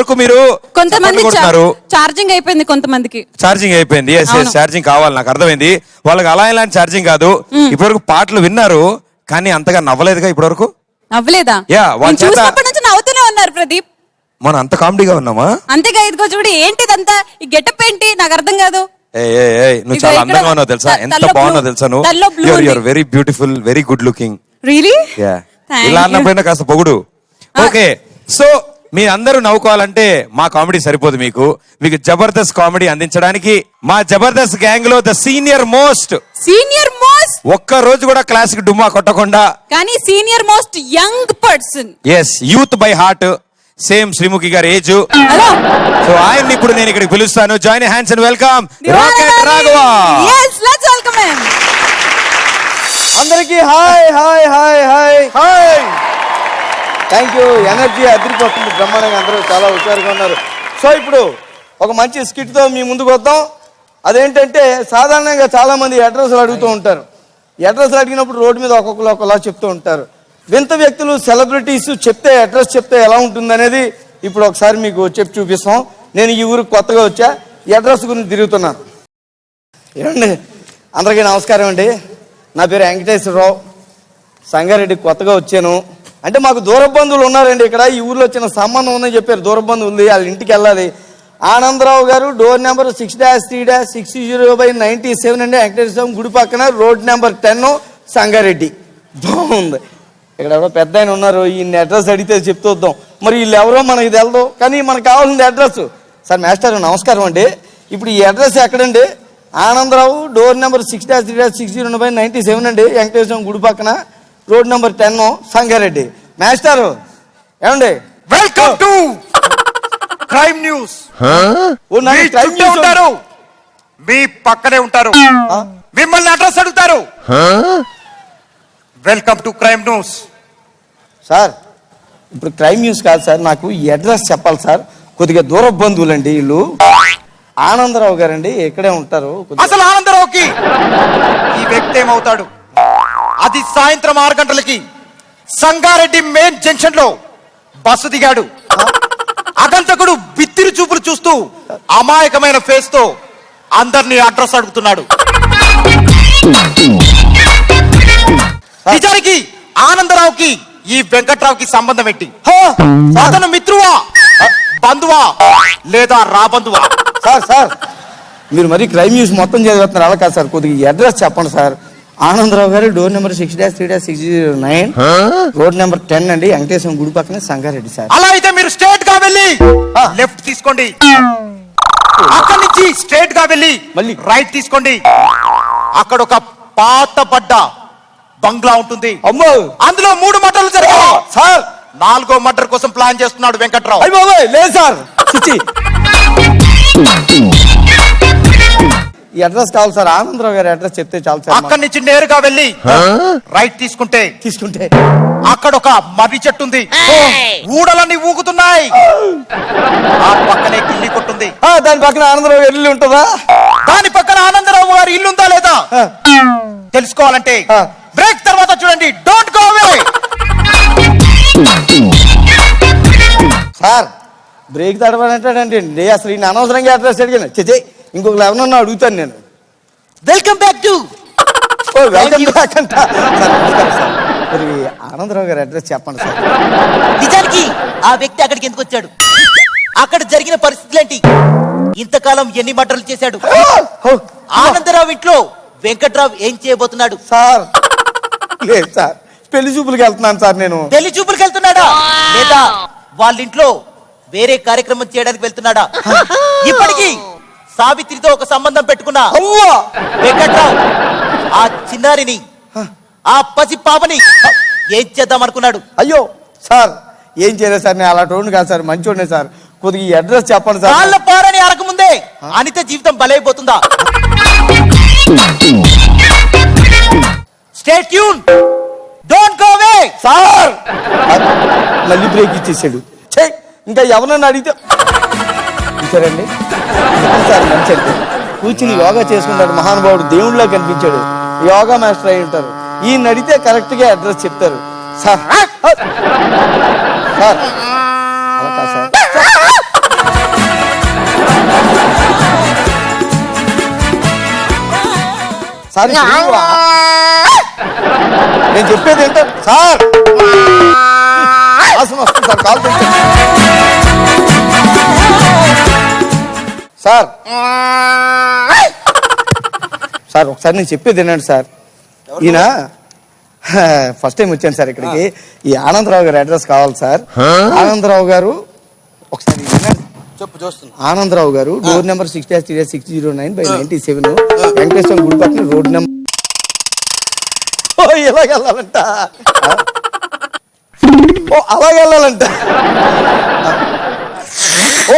వరకు మీరు కొంతమంది ఛార్జింగ్ అయిపోయింది, కొంతమందికి ఛార్జింగ్ అయిపోయింది. ఛార్జింగ్ కావాలి, నాకు అర్థమైంది. వాళ్ళకి అలా ఇలాంటి ఛార్జింగ్ కాదు. ఇప్పటివరకు పాటలు విన్నారు కానీ అంతగా నవ్వలేదుగా ఇప్పటివరకు. నవ్వలేదా? చూసినప్పటి నుంచి నవ్వుతూనే ఉన్నారు ప్రదీప్. మనం అంత కామెడీగా ఉన్నామా? అంతేగా. ఇదిగో చూడు, ఏంటిదంతా ఈ గెటప్ ఏంటి నాకు అర్థం కాదు. నువ్వు చాలా అందంగా ఉన్నావు తెలుసా, ఎంత బాగున్నావు తెలుసా నువ్వు. You are very beautiful, very good looking. Really? ఇలా అన్నప్పుడైనా కాస్త పొగుడు. ఓకే, సో మీ అందరూ నవ్వుకోవాలంటే మా కామెడీ సరిపోదు. మీకు జబర్దస్త్ కామెడీ అందించడానికి మా జబర్దస్త్ గ్యాంగ్ లో ద సీనియర్ మోస్ట్ ఒక్క రోజు కూడా క్లాస్ కి డుమ్మా కొట్టకుండా కానీ senior most young person. Yes, youth by heart, same Sreemukhi గారి ఏజ్. సో ఆయన్ని ఇప్పుడు నేను ఇక్కడికి పిలుస్తాను. Join hands and welcome Rocket Raghava. yes, let's welcome him. అందరికీ hi hi hi hi hi. Thank you. Energy అదిరిపోతుంది, బ్రహ్మాండంగా అందరూ చాలా హుషారుగా ఉన్నారు. సో ఇప్పుడు ఒక మంచి స్కిట్తో మీ ముందుకు వద్దాం. అదేంటంటే సాధారణంగా చాలా మంది అడ్రస్లు అడుగుతూ ఉంటారు. అడ్రస్లు అడిగినప్పుడు రోడ్డు మీద ఒక్కొక్కరు ఒకలా చెప్తూ ఉంటారు. వింత వ్యక్తులు, సెలబ్రిటీస్ చెప్తే అడ్రస్ చెప్తే ఎలా ఉంటుందనేది ఇప్పుడు ఒకసారి మీకు చెప్పి చూపిస్తాం. నేను ఈ ఊరికి కొత్తగా వచ్చా, ఈ అడ్రస్ గురించి తిరుగుతున్నాను. ఏమండి, అందరికీ నమస్కారం అండి. నా పేరు వెంకటేశ్వరరావు, సంగారెడ్డికి కొత్తగా వచ్చాను. అంటే మాకు దూర బంధువులు ఉన్నారండి ఇక్కడ. ఈ ఊర్లో వచ్చిన సంబంధం ఉందని చెప్పారు. దూర బంధువులు ఉంది, వాళ్ళ ఇంటికి వెళ్ళాలి. ఆనందరావు గారు, డోర్ నెంబర్ 6-3-60/97 అండి, వెంకటేశ్వర గుడి పక్కన, రోడ్ నెంబర్ 10, సంగారెడ్డి. బాగుంది. ఇక్కడ ఎవరో పెద్ద ఆయన ఉన్నారు, ఈయన అడ్రస్ అడిగితే చెప్తూ వద్దాం. మరి వీళ్ళు ఎవరో మనకి తెలదు, కానీ మనకు కావాల్సింది అడ్రస్. సార్ మాస్టర్ నమస్కారం అండి. ఇప్పుడు ఈ అడ్రస్ ఎక్కడండి? ఆనందరావు, డోర్ నెంబర్ 6-3-60/97 అండి, వెంకటేశ్వర గుడి పక్కన, రోడ్ నెంబర్ 10, సంగారెడ్డి. మాస్టారు ఏమండి, వెల్కమ్ టు క్రైమ్ న్యూస్. ఉంటారు, మీ పక్కనే ఉంటారు, మిమ్మల్ని అడ్రస్ అడుగుతారు. Welcome to crime news. Sir ఇప్పుడు క్రైమ్ న్యూస్ కాదు సార్, నాకు ఈ అడ్రస్ చెప్పాలి సార్. కొద్దిగా దూర బంధువులండి వీళ్ళు. ఆనందరావు గారండి, ఇక్కడే ఉంటారు. అసలు ఆనందరావుకి ఈ వ్యక్తి ఏమవుతాడు? అది సాయంత్రం 6 గంటలకి సంగారెడ్డి మెయిన్ జంక్షన్ లో బస్సు దిగాడు. అగంతకుడు బిత్తిరి చూపులు చూస్తూ అమాయకమైన ఫేస్ తో అందరినీ అడ్రస్ అడుగుతున్నాడు. నిజానికి ఆనందరావుకి ఈ వెంకట్రావుకి సంబంధం ఏంటి? అతను మిత్రువా, బంధువా, లేదా రాబంధువా? సార్ మీరు మరి క్రైమ్ న్యూస్ మొత్తం చదువుతున్నారు, అలా కాదు సార్. కొద్దిగా అడ్రస్ చెప్పండి సార్. ఆనందరావు గారు, డోర్ నెంబర్ 6-3-60/9, రోడ్ నెంబర్ 10 అండి, వెంకటేశ్వర గుడి పక్కన, సంగారెడ్డి సార్. అలా అయితే మీరు స్ట్రేట్ గా వెళ్ళి లెఫ్ట్ తీసుకోండి. అక్కడి నుంచి స్ట్రేట్ గా వెళ్ళి మళ్ళీ రైట్ తీసుకోండి. అక్కడ ఒక పాత పడ్డ బంగ్లా ఉంటుంది. అమ్మో, అందులో 3 మర్డర్లు జరిగాయి సార్. 4వ మర్డర్ కోసం ప్లాన్ చేస్తున్నాడు వెంకట్రావు. లేదు సార్, ఈ అడ్రస్ కావాలి సార్. ఆనందరావు గారి అడ్రస్ చెప్తే చాలు సార్. అక్కడి నుంచి నేరుగా వెళ్ళి రైట్ తీసుకుంటే అక్కడ ఒక మర్రి చెట్టు ఉంది. ఊడలన్నీ ఊగుతున్నాయి. ఆ పక్కనే గిల్లి కొట్టుంది. దాని పక్కన ఆనందరావు గారి ఇల్లు ఉంటుందా? దాని పక్కన ఆనందరావు గారి ఇల్లు ఉందా లేదా తెలుసుకోవాలంటే బ్రేక్ తర్వాత చూడండి. Don't go away. Sir break తడబడంటే అసలు ఈయన అనవసరంగా అడ్రస్ అడిగాను. చెచ్చే ఇంకొకరు ఎవరన్నా అడుగుతాను నేను. Welcome back to welcome back అంట. ఆనందరావు గారి అడ్రస్ చెప్పండి సార్. నిజానికి ఆ వ్యక్తి అక్కడికి ఎందుకు వచ్చాడు? అక్కడ జరిగిన పరిస్థితులు ఏంటి? ఇంతకాలం ఎన్ని మర్డర్లు చేశాడు? ఆనందరావు ఇంట్లో వెంకట్రావు ఏం చేయబోతున్నాడు? సార్ లేదు సార్, పెళ్లి చూపులకు వెళ్తున్నాను సార్. నేను పెళ్లి చూపులకు వెళ్తున్నాడా లేదా వాళ్ళ ఇంట్లో వేరే కార్యక్రమం చేయడానికి వెళ్తున్నాడా? ఇప్పటికీ సావిత్రితో ఒక సంబంధం పెట్టుకున్నా వెంకట్రావు ఆ చిన్నారిని, ఆ పసి పాపని ఏం చేద్దాం అనుకున్నాడు? అయ్యో సార్, ఏం చేయలేదు సార్, నేను అలాంటి వాడిని కాదు సార్, మంచోడినే సార్. కొద్దిగా ఈ అడ్రస్ చెప్పండి సార్. వాళ్ళ పారని అరకముందే అనిత జీవితం బలైపోతుందా? Stay tune, don't go away. Sir మళ్ళీ బ్రేక్ ఇచ్చేసాడు. ఇంకా ఎవరన్నా అడిగితే చూసారండి సార్, మంచి అంటే కూర్చుని యోగా చేసుకుంటాడు మహానుభావుడు, దేవుళ్ళ కనిపించాడు, యోగా మాస్టర్ అయి ఉంటారు. ఈయన అడిగితే కరెక్ట్ గా అడ్రస్ చెప్తారు. సార్ సార్ అలా కాదు సార్, సార్ ఇప్పుడు నేను చెప్పేది ఏంటో సార్ వాసన వస్తుంది సార్ కాల్ తెచ్చండి సార్ సార్ ఒకసారి నేను చెప్పేది ఏంటంటే సార్ ఈయన ఫస్ట్ టైం వచ్చాను సార్ ఇక్కడికి ఈ ఆనందరావు గారి అడ్రస్ కావాలి సార్ ఆనందరావు గారు ఒకసారి వినండి. చెప్పు చూస్తున్నా. ఆనందరావు గారు డోర్ నెంబర్ 6-609/97 వెంకటేశ్వరం గుడి పక్కన రోడ్ నెంబర్ ఇలాగ వెళ్ళాలంట అలాగ వెళ్ళాలంట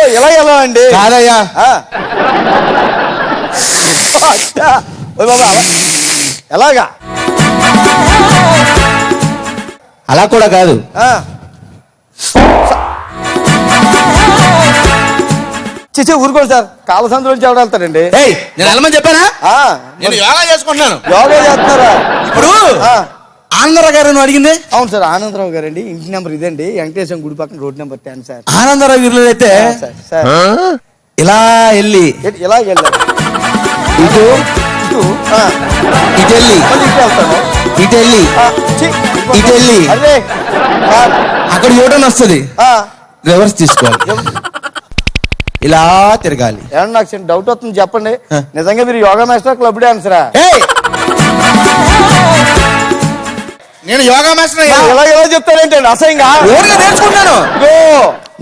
ఇలా వెళ్ళాలండి కాదయ్యా బాబా ఎలాగా అలా కూడా కాదు. చిచ్చే ఊరుకోండి సార్ కాలసంద్ర నుంచి ఎవరు వెళ్తారండి ఏయ్, నేను వెళ్ళమని చెప్పానా? ఆ, నేను యోగా చేసుకుంటున్నాను. యోగా చేస్తున్నారా ఇప్పుడు ఆ, ఆనందరావు గారు నువ్వు అడిగింది. అవును సార్ ఆనందరావు గారండి ఇంటి నెంబర్ ఇదండి వెంకటేశ్వరం గుడి పక్కన రోడ్ నెంబర్ 10 సార్ ఆనందరావు ఇల్లు అయితే సార్ సార్ ఇలా వెళ్ళి ఇలా వెళ్ళారు ఇటు ఇటు ఇటు వెళ్ళి మళ్ళీ ఇటు వెళ్తాను ఇటు వెళ్ళి ఛీ, ఇటు వెళ్ళి. అరే సార్ అక్కడ యూటర్న్ వస్తుంది, ఆ, రివర్స్ తీసుకోవాలి, ఇలా తిరగాలి. ఏమన్నా నాకు చిన్న డౌట్ వస్తుంది చెప్పండి ఆ. నిజంగా మీరు యోగా మాస్టర్ క్లబ్ డాన్సరా ఏయ్, నేను యోగా మాస్టర్ అయ్యా. ఇలా ఇలా చెప్తారేంటండి అసహ్యంగా ఓన్గా నేర్చుకుంటాను. ఇదిగో,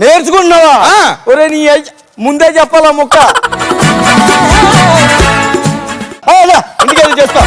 నేర్చుకుంటున్నావా ఆ. ఒరే నీ ముందే చెప్పాలా ముక్క ఇంటికి వెళ్ళి చేస్తా